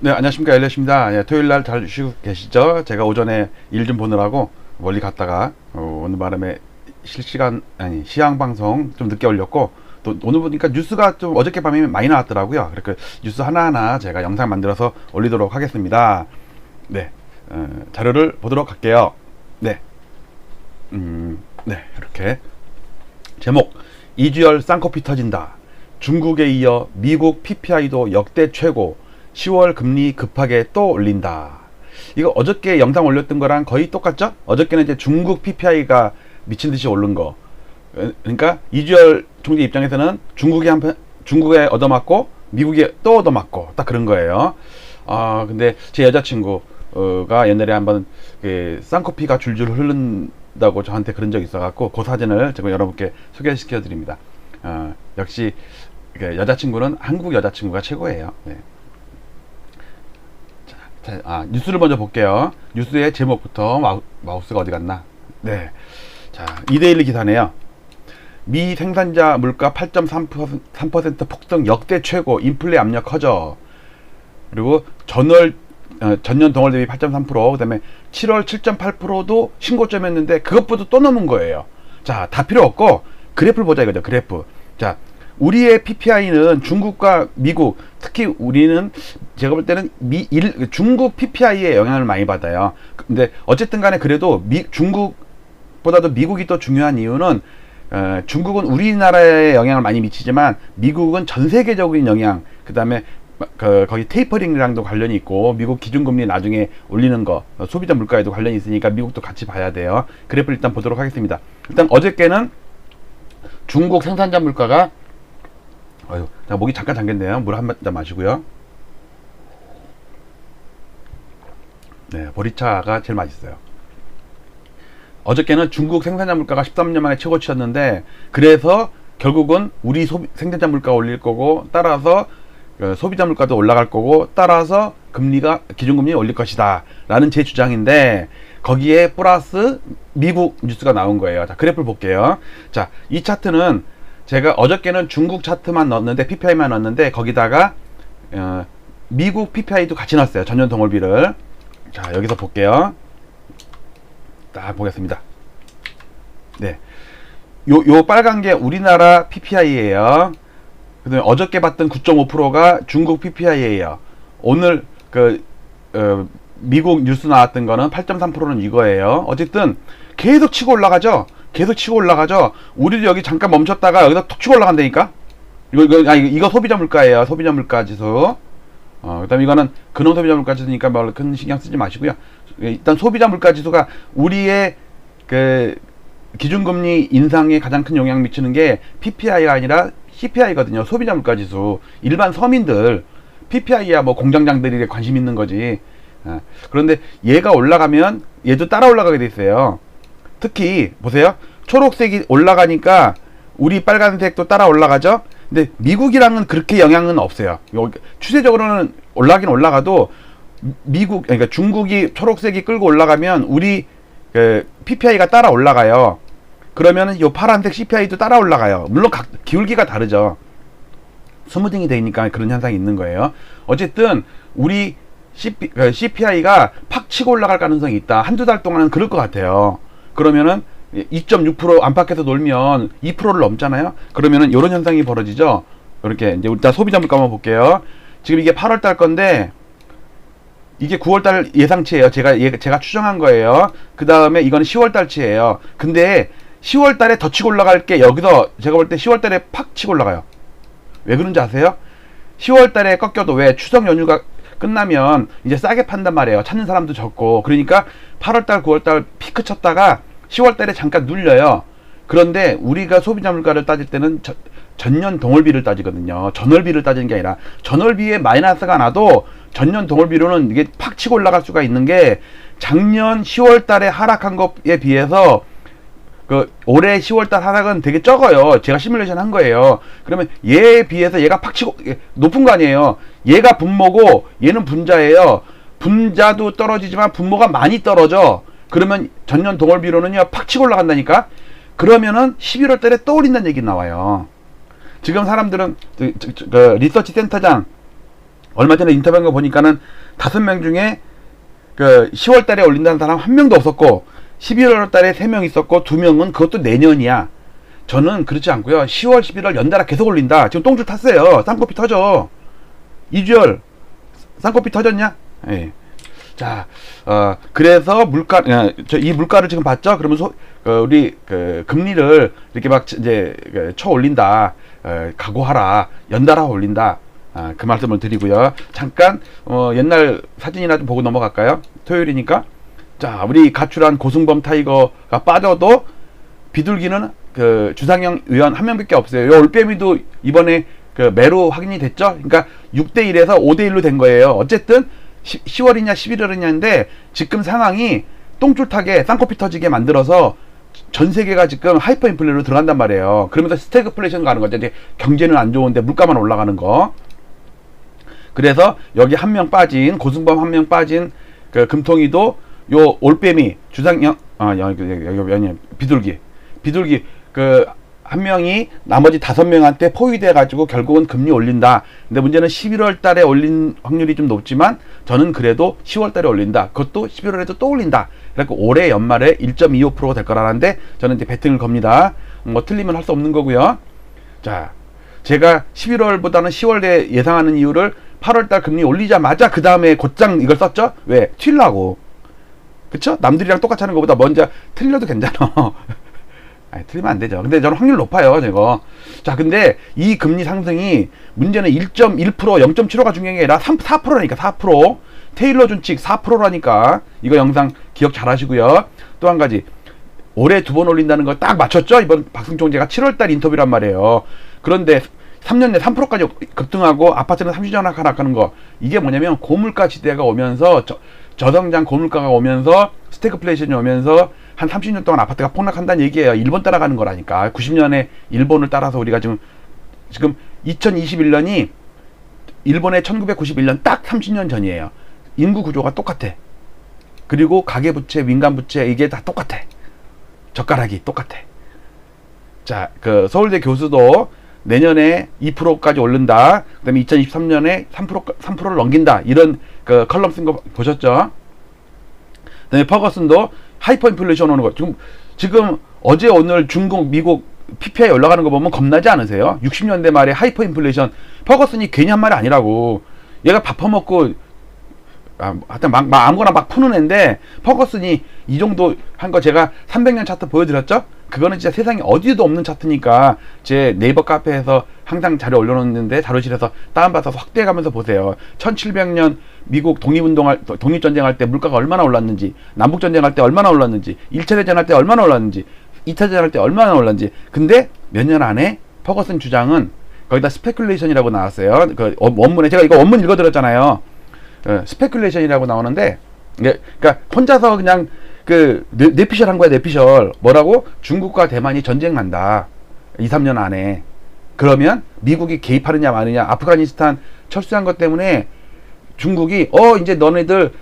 네, 안녕하십니까. 엘리엇입니다. 예, 토요일 날 잘 쉬고 계시죠? 제가 오전에 일 좀 보느라고 멀리 갔다가 오늘 바람에 시황 방송 좀 늦게 올렸고, 또 오늘 보니까 뉴스가 좀 어저께 밤에 많이 나왔더라고요. 그러니까 뉴스 하나하나 제가 영상 만들어서 올리도록 하겠습니다. 네, 자료를 보도록 할게요. 네, 네, 이렇게 제목: 이주열 쌍코피 터진다. 중국에 이어 미국 PPI도 역대 최고. 10월 금리 급하게 또 올린다. 이거 어저께 영상 올렸던 거랑 거의 똑같죠? 어저께는 이제 중국 PPI가 미친 듯이 오른 거. 그러니까 이주열 총재 입장에서는 중국에 얻어맞고 미국에 또 얻어맞고 딱 그런 거예요. 근데 제 여자친구가 옛날에 한번 쌍코피가 줄줄 흐른다고 저한테 그런 적이 있어갖고 그 사진을 제가 여러분께 소개시켜 드립니다. 역시 여자친구는 한국 여자친구가 최고예요. 네. 자, 뉴스를 먼저 볼게요. 뉴스의 제목부터 마우스가 어디 갔나? 네. 자, 2대1 기사네요. 미 생산자 물가 8.3% 폭등 역대 최고. 인플레 압력 커져. 그리고 전년 동월 대비 8.3%, 그 다음에 7월 7.8%도 신고점이었는데 그것보다 또 넘은 거예요. 자, 다 필요 없고 그래프를 보자 이거죠. 그래프. 자, 우리의 PPI는 중국과 미국, 특히 우리는 제가 볼 때는 중국 PPI에 영향을 많이 받아요. 근데 어쨌든 간에 그래도 중국보다도 미국이 더 중요한 이유는 중국은 우리나라에 영향을 많이 미치지만 미국은 전 세계적인 영향, 그 다음에 거기 테이퍼링이랑도 관련이 있고 미국 기준금리 나중에 올리는 거, 소비자 물가에도 관련이 있으니까 미국도 같이 봐야 돼요. 그래프를 일단 보도록 하겠습니다. 일단 어저께는 중국 생산자 물가가 자, 목이 잠깐 잠겼네요. 물 한 잔 마시고요. 네, 보리차가 제일 맛있어요. 어저께는 중국 생산자 물가가 13년 만에 최고치였는데, 그래서 결국은 우리 생산자 물가 올릴 거고, 따라서 소비자 물가도 올라갈 거고, 따라서 기준금리 올릴 것이다 라는 제 주장인데, 거기에 플러스 미국 뉴스가 나온 거예요. 자, 그래프를 볼게요. 자, 이 차트는 제가 어저께는 중국 차트만 넣었는데, PPI만 넣었는데, 거기다가 미국 PPI도 같이 넣었어요. 전년 동월비를. 자, 여기서 볼게요. 딱 보겠습니다. 네, 요 빨간 게 우리나라 PPI예요. 그다음에 어저께 봤던 9.5%가 중국 PPI예요. 오늘 미국 뉴스 나왔던 거는 8.3%는 이거예요. 어쨌든 계속 치고 올라가죠. 계속 치고 올라가죠. 우리도 여기 잠깐 멈췄다가 여기다 툭 치고 올라간다니까. 이거 소비자 물가예요. 소비자 물가 지수. 그다음 이거는 근원 소비자 물가 지수니까 별로 큰 신경 쓰지 마시고요. 일단 소비자 물가 지수가 우리의 기준금리 인상에 가장 큰 영향 미치는 게 PPI가 아니라 CPI거든요. 소비자 물가 지수. 일반 서민들 PPI야 뭐 공장장들이 관심 있는 거지. 그런데 얘가 올라가면 얘도 따라 올라가게 돼 있어요. 특히 보세요. 초록색이 올라가니까 우리 빨간색도 따라 올라가죠. 근데 미국이랑은 그렇게 영향은 없어요. 추세적으로는 올라가긴 올라가도 그러니까 중국이 초록색이 끌고 올라가면 우리 PPI가 따라 올라가요. 그러면은 요 파란색 CPI도 따라 올라가요. 물론 기울기가 다르죠. 스무딩이 되니까 그런 현상이 있는 거예요. 어쨌든 우리 CPI가 팍 치고 올라갈 가능성이 있다. 한두 달 동안은 그럴 것 같아요. 그러면은 2.6% 안팎에서 놀면 2%를 넘잖아요. 그러면은 이런 현상이 벌어지죠. 이렇게 이제 일단 소비자 물가 한번 볼게요. 지금 이게 8월 달 건데 이게 9월 달 예상치예요. 제가 추정한 거예요. 그 다음에 이거는 10월 달치예요. 근데 10월 달에 더 치고 올라갈 게 여기서 제가 볼 때 10월 달에 팍 치고 올라가요. 왜 그런지 아세요? 10월 달에 꺾여도 왜 추석 연휴가 끝나면 이제 싸게 판단 말이에요. 찾는 사람도 적고. 그러니까 8월달 9월달 피크 쳤다가 10월달에 잠깐 눌려요. 그런데 우리가 소비자 물가를 따질 때는 전년 동월비를 따지거든요. 전월비를 따지는 게 아니라 전월비에 마이너스가 나도 전년 동월비로는 이게 팍 치고 올라갈 수가 있는 게 작년 10월달에 하락한 것에 비해서 올해 10월달 하락은 되게 적어요. 제가 시뮬레이션 한 거예요. 그러면 얘에 비해서 얘가 팍 치고 높은 거 아니에요. 얘가 분모고 얘는 분자예요. 분자도 떨어지지만 분모가 많이 떨어져. 그러면 전년 동월비로는요 팍 치고 올라간다니까. 그러면은 11월 달에 또 올린다는 얘기 나와요. 지금 사람들은 리서치 센터장 얼마 전에 인터뷰한 거 보니까는 5명 중에 그 10월 달에 올린다는 사람 한 명도 없었고 11월 달에 3명 있었고 2명은 그것도 내년이야. 저는 그렇지 않고요. 10월, 11월 연달아 계속 올린다. 지금 똥줄 탔어요. 쌍꺼풀 터져. 이주열 쌍꺼풀 터졌냐? 예. 자, 그래서 물가, 이 물가를 지금 봤죠? 그러면 우리 금리를 이렇게 막 이제 쳐 올린다. 각오하라. 연달아 올린다. 그 말씀을 드리고요. 잠깐 옛날 사진이나 좀 보고 넘어갈까요? 토요일이니까. 자, 우리 가출한 고승범 타이거가 빠져도 비둘기는 그 주상영 의원 한 명밖에 없어요. 요 올빼미도 이번에 그 매로 확인이 됐죠. 그러니까 6대1에서 5대1로 된 거예요. 어쨌든 10월이냐 11월이냐인데 지금 상황이 똥줄타게 쌍코피 터지게 만들어서 전 세계가 지금 하이퍼 인플레로 들어간단 말이에요. 그러면서 스태그플레이션 가는 거죠. 이제 경제는 안 좋은데 물가만 올라가는 거. 그래서 여기 한 명 빠진 고승범 한 명 빠진 그 금통이도 요 올빼미 주상영 여기 비둘기 그 한 명이 나머지 5명한테 포위돼 가지고 결국은 금리 올린다. 근데 문제는 11월 달에 올린 확률이 좀 높지만 저는 그래도 10월 달에 올린다. 그것도 11월에도 또 올린다. 그래서 올해 연말에 1.25%가 될 거라는데 저는 이제 베팅을 겁니다. 뭐 틀리면 할 수 없는 거고요. 자, 제가 11월보다는 10월에 예상하는 이유를 8월달 금리 올리자마자 그 다음에 곧장 이걸 썼죠. 왜? 튀려고. 그쵸? 남들이랑 똑같이 하는 것보다 먼저 틀려도 괜찮아. 아니, 틀리면 안 되죠. 근데 저는 확률 높아요, 저거. 자, 근데 이 금리 상승이 문제는 1.1%, 0.75가 중요한 게 아니라 4%라니까, 4%. 테일러 준칙 4%라니까. 이거 영상 기억 잘 하시고요. 또 한 가지. 올해 2번 올린다는 거 딱 맞췄죠? 이번 박승총재가 7월달 인터뷰란 말이에요. 그런데 3년 내 3%까지 급등하고 아파트는 30년 하락하는 거. 이게 뭐냐면 고물가 시대가 오면서 저성장 고물가가 오면서 스태그플레이션이 오면서 한 30년 동안 아파트가 폭락한다는 얘기예요. 일본 따라가는 거라니까. 90년에 일본을 따라서 우리가 지금 2021년이 일본의 1991년 딱 30년 전이에요. 인구 구조가 똑같아. 그리고 가계부채, 민간부채 이게 다 똑같아. 젓가락이 똑같아. 자, 그 서울대 교수도 내년에 2%까지 오른다. 그 다음에 2023년에 3%를 넘긴다. 이런 그 컬럼 쓴 거 보셨죠? 그 다음에 퍼거슨도 하이퍼 인플레이션 오는 거. 지금 어제 오늘 중국, 미국 PPI 올라가는 거 보면 겁나지 않으세요? 60년대 말에 하이퍼 인플레이션. 퍼거슨이 괜히 한 말이 아니라고. 얘가 밥 퍼먹고 하여튼 아무거나 막 푸는 애인데 퍼거슨이 이 정도 한 거 제가 300년 차트 보여드렸죠? 그거는 진짜 세상에 어디도 없는 차트니까 제 네이버 카페에서 항상 자료 올려놓는데 자료실에서 다운받아서 확대해가면서 보세요. 1700년 미국 독립전쟁 할 때 물가가 얼마나 올랐는지, 남북전쟁 할 때 얼마나 올랐는지, 1차 대전 할 때 얼마나 올랐는지, 2차 대전 할 때 얼마나 올랐는지. 근데 몇 년 안에 퍼거슨 주장은 거기다 스페큘레이션이라고 나왔어요. 그 원문에 제가 이거 원문 읽어드렸잖아요. 스페큘레이션이라고 나오는데, 그러니까 혼자서 그냥 그 뇌피셜 한 거야. 뇌피셜 뭐라고? 중국과 대만이 전쟁한다 2-3년 안에. 그러면 미국이 개입하느냐 마느냐. 아프가니스탄 철수한 것 때문에 중국이 이제 너네들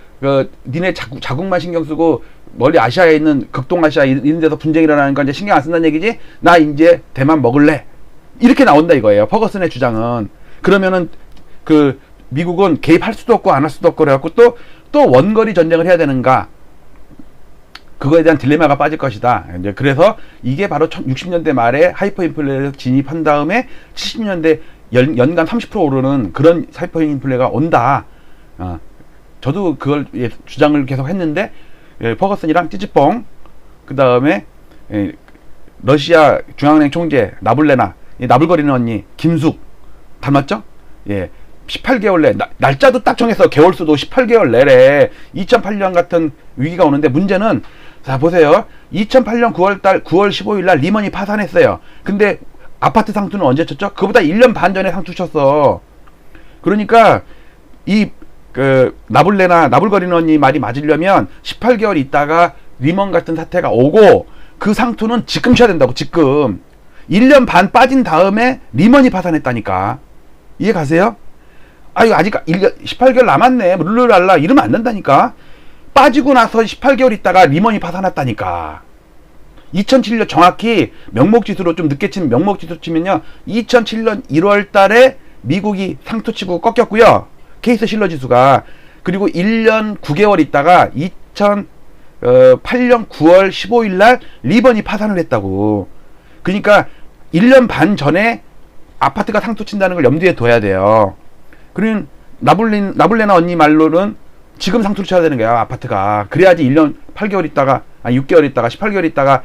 니네 자국만 신경 쓰고 멀리 아시아에 있는 극동아시아 이런 데서 분쟁이 일어나는 거 이제 신경 안 쓴다는 얘기지. 나 이제 대만 먹을래. 이렇게 나온다 이거예요. 퍼거슨의 주장은. 그러면은 그 미국은 개입할 수도 없고 안 할 수도 없고 그래갖고 또 원거리 전쟁을 해야 되는가. 그거에 대한 딜레마가 빠질 것이다. 이제 그래서 이게 바로 60년대 말에 하이퍼 인플레를 진입한 다음에 70년대 연간 30% 오르는 그런 하이퍼 인플레가 온다. 저도 그걸 주장을 계속 했는데 퍼거슨이랑 찌찌뽕 그 다음에 러시아 중앙은행 총재 나불레나 나불거리는 언니 김숙 닮았죠? 예. 18개월 내 날짜도 딱 정해서 개월수도 18개월 내래 2008년 같은 위기가 오는데 문제는 자 보세요. 2008년 9월 15일 날 리먼이 파산했어요. 근데 아파트 상투는 언제 쳤죠? 그보다 1년 반 전에 상투 쳤어. 그러니까 이 나불거리는 언니 말이 맞으려면 18개월 있다가 리먼 같은 사태가 오고 그 상투는 지금 쳐야 된다고. 지금 1년 반 빠진 다음에 리먼이 파산했다니까. 이해 가세요? 아유 아직 18개월 남았네 룰루랄라 이러면 안 된다니까. 빠지고 나서 18개월 있다가 리먼이 파산했다니까. 2007년 정확히 명목지수로 좀 늦게 치면 명목지수 치면요 2007년 1월 달에 미국이 상투치고 꺾였고요. 케이스 실러 지수가. 그리고 1년 9개월 있다가 2008년 9월 15일 날 리번이 파산을 했다고. 그러니까 1년 반 전에 아파트가 상투 친다는 걸 염두에 둬야 돼요. 그러면 나블레나 언니 말로는 지금 상투를 쳐야 되는 거야, 아파트가. 그래야지 1년 8개월 있다가, 6개월 있다가, 18개월 있다가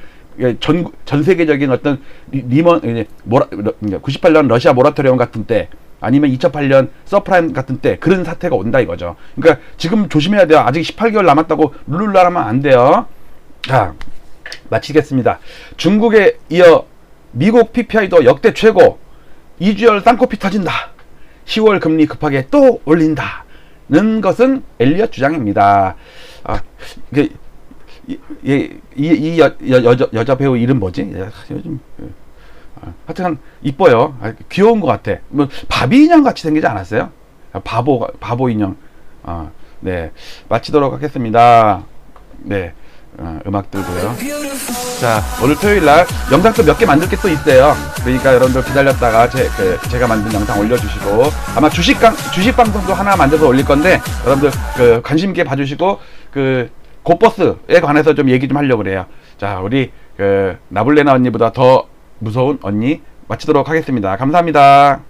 전 세계적인 어떤 리먼 98년 러시아 모라토리엄 같은 때, 아니면 2008년 서프라임 같은 때 그런 사태가 온다 이거죠. 그러니까 지금 조심해야 돼요. 아직 18개월 남았다고 룰루랄 하면 안 돼요. 자, 마치겠습니다. 중국에 이어 미국 PPI도 역대 최고. 2주열 쌍코피 터진다. 10월 금리 급하게 또 올린다는 것은 엘리엇 주장입니다. 이 여자 배우 이름 뭐지? 요즘 하여튼 이뻐요. 귀여운 것 같아. 뭐 바비 인형 같이 생기지 않았어요? 바보 인형. 네, 마치도록 하겠습니다. 네, 음악 들고요. 자, 오늘 토요일날 영상도 몇 개 만들 게 또 있어요. 그러니까 여러분들 기다렸다가 제가 만든 영상 올려주시고, 아마 주식 방송도 하나 만들어서 올릴 건데, 여러분들 관심 있게 봐주시고, 고버스에 관해서 좀 얘기 좀 하려고 그래요. 자, 우리 나블레나 언니보다 더 무서운 언니 마치도록 하겠습니다. 감사합니다.